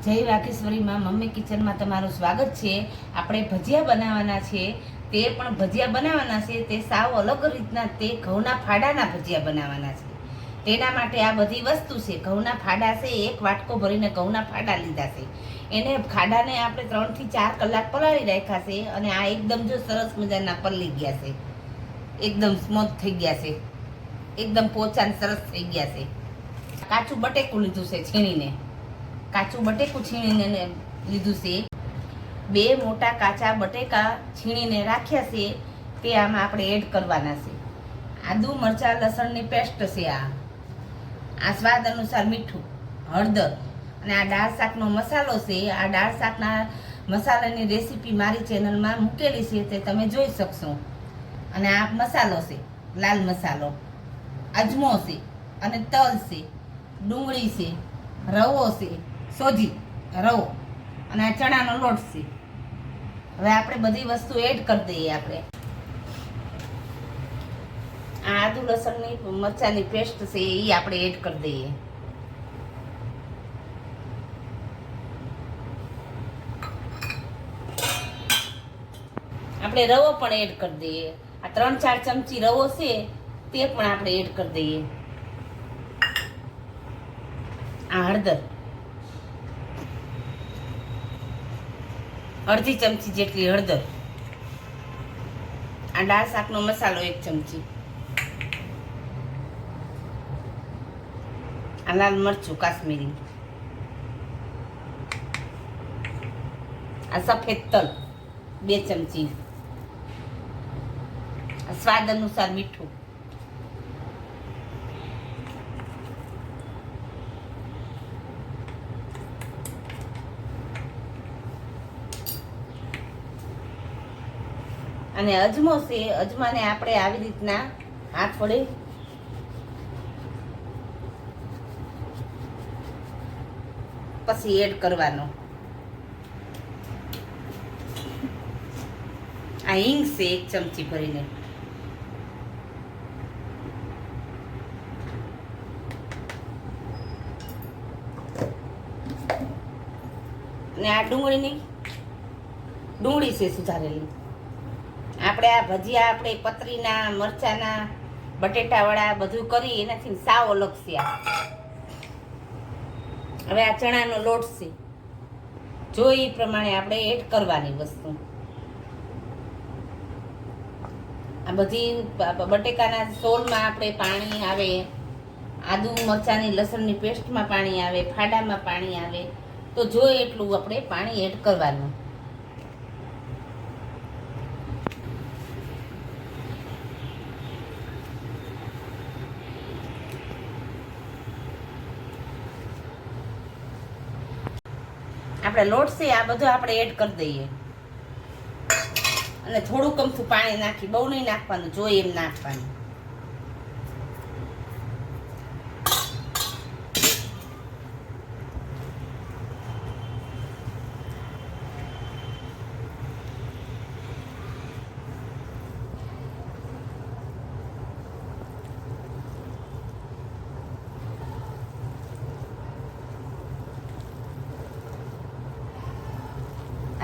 જય વાઘેશ્વરીમાં મમ્મી કિચનમાં તમારું સ્વાગત છે। આપણે ભજીયા બનાવવાના છે, તે પણ ભજીયા બનાવવાના છે તે સાવ અલગ રીતના, તે ઘઉંના ફાડાના ભજીયા બનાવવાના છે। તેના માટે આ બધી વસ્તુ છે। ઘઉંના ફાડા છે, એક વાટકો ભરીને ઘઉંના ફાડા લીધા છે। એને ખાડાને આપણે 3 થી 4 કલાક પલાળી રાખ્યા છે અને આ એકદમ જો સરસ મજાના પલળી ગયા છે, એકદમ સ્મૂથ થઈ ગયા છે, એકદમ પોચા સરસ થઈ ગયા છે। કાચું બટેકું લીધું છે છીણીને, કાચું બટેકું છીણીને લીધું છે। 2 મોટા કાચા બટેકા છીણીને રાખ્યા છે, તે આમાં આપણે એડ કરવાના છે। આદુ મરચાં લસણની પેસ્ટ છે, આ સ્વાદ અનુસાર મીઠું, હળદર અને આ દાળ શાકનો મસાલો છે। આ દાળ શાકના મસાલાની રેસીપી મારી ચેનલમાં મૂકેલી છે, તે તમે જોઈ શકશો। અને આ મસાલો છે, લાલ મસાલો, અજમો છે અને તલ છે, ડુંગળી છે, રવો છે, સોજી રવો અને આ ચણાનો લોટ છે। હવે આપણે બધી વસ્તુ એડ કરી દઈએ। આપણે આ આદુ લસણની મરચાંની પેસ્ટ છે એ આપણે એડ કરી દઈએ। આપણે રવો પણ એડ કરી દઈએ। આ 3-4 ચમચી રવો છે તે પણ આપણે એડ કરી દઈએ। આ હળદર અડધી ચમચી જેટલી હળદર, આ દાળ શાકનો મસાલો 1 ચમચી, આ લાલ મરચું કાશ્મીરી, આ સફેદ તલ 2 ચમચી, આ સ્વાદ અનુસાર મીઠું, અને અજમો છે। અજમાને આપણે આવી રીતના હાથ વડે પછી એડ કરવાનો। આ હિંગ છે 1 ચમચી ભરીને, અને આ ડુંગળી છે સુધારેલી। આપણે આ ભજીયા આપણે પતરીના, મરચાના, બટેટાવાળા બધું કરી એનાથી સાવ અલગ છે આ। હવે આ ચણાનો લોટ છે, જો એ પ્રમાણે આપણે એડ કરવાની વસ્તુ। આ બધી બટેકાના સોલમાં આપણે પાણી આવે, આદુ મરચાંની લસણની પેસ્ટમાં પાણી આવે, ફાડામાં પાણી આવે, તો જો એટલું આપણે પાણી એડ કરવાનું। આપણે લોટ છે આ બધું આપણે એડ કરી દઈએ અને થોડુંક અમથું પાણી નાખી, બહુ નહીં નાખવાનું, જોઈએ એમ નાખવાનું।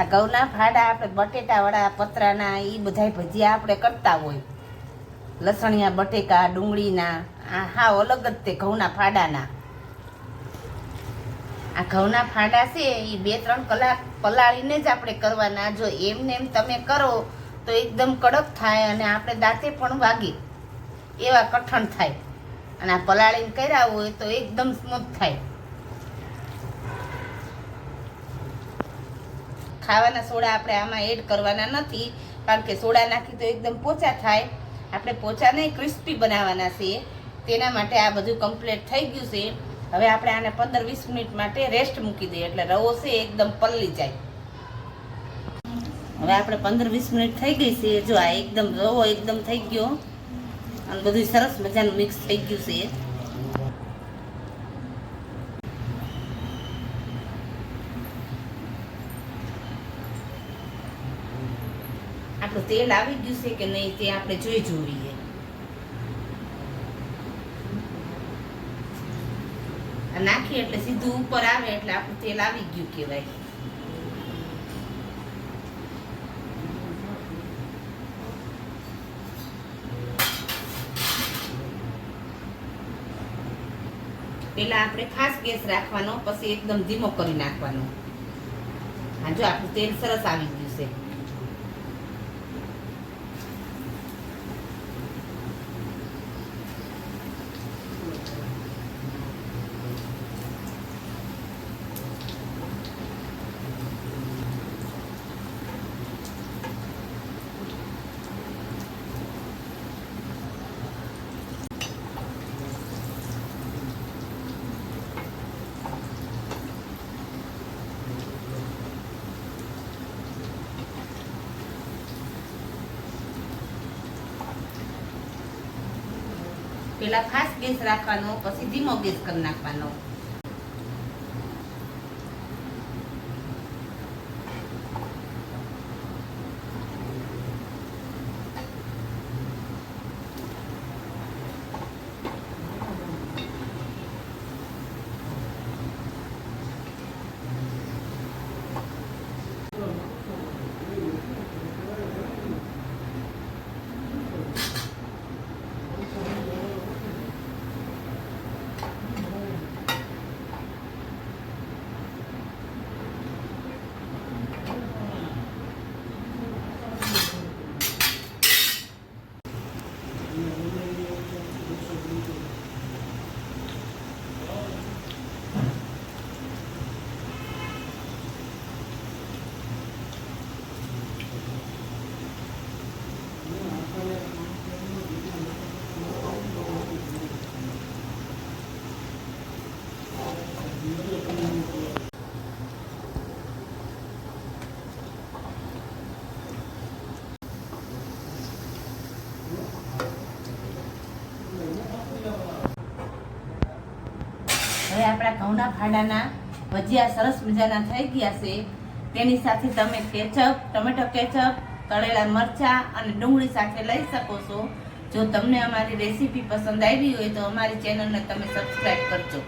આ ઘઉંના ફાડા આપણે બટેટાવાળા, પતરાના, એ બધાય ભજીયા આપણે કરતા હોય, લસણિયા બટેકા, ડુંગળીના, આ હાવ અલગ જ તે ઘઉંના ફાડાના। આ ઘઉંના ફાડા છે એ 2-3 કલાક પલાળીને જ આપણે કરવાના। જો એમને એમ તમે કરો તો એકદમ કડક થાય અને આપણે દાંતે પણ વાગે એવા કઠણ થાય, અને આ પલાળીને કર્યા હોય તો એકદમ સ્મૂથ થાય। ખાવાના સોડા આપણે આમાં એડ કરવાના નથી, કારણ કે સોડા નાખી તો એકદમ પોચા થાય। આપણે પોચા નહીં, ક્રિસ્પી બનાવવાના છે, તેના માટે આ બધું કમ્પ્લીટ થઈ ગયું છે। હવે આપણે આને 15-20 મિનિટ માટે રેસ્ટ મૂકી દઈએ, એટલે રવો છે એકદમ પલળી જાય। હવે આપણે 15-20 મિનિટ થઈ ગઈ છે, જો આ એકદમ રવો એકદમ થઈ ગયો અને બધું સરસ મજાનું મિક્સ થઈ ગયું છે। આપણું તેલ આવી ગયું છે કે નહીં તે આપણે જોઈએ। નાખી નાખીએ એટલે સીધું ઉપર આવે એટલે આપણું તેલ આવી ગયું કહેવાય. પેલા આપણે ખાસ ગેસ રાખવાનો, પછી એકદમ ધીમો કરી નાખવાનો. હા, જો આપણું તેલ સરસ આવી ગયું છે. પેલા ખાસ ગેસ રાખવાનો, પછી ધીમો ગેસ કરી નાખવાનો. હવે આપણા ઘઉંના ફાડાના ભજીયા સરસ મજાના થઈ ગયા છે. તેની સાથે તમે કેચઅપ, ટમેટો કેચઅપ, તળેલા મરચાં અને ડુંગળી સાથે લઈ શકો છો. જો તમને અમારી રેસીપી પસંદ આવી હોય તો અમારી ચેનલને તમે સબસ્ક્રાઈબ કરજો.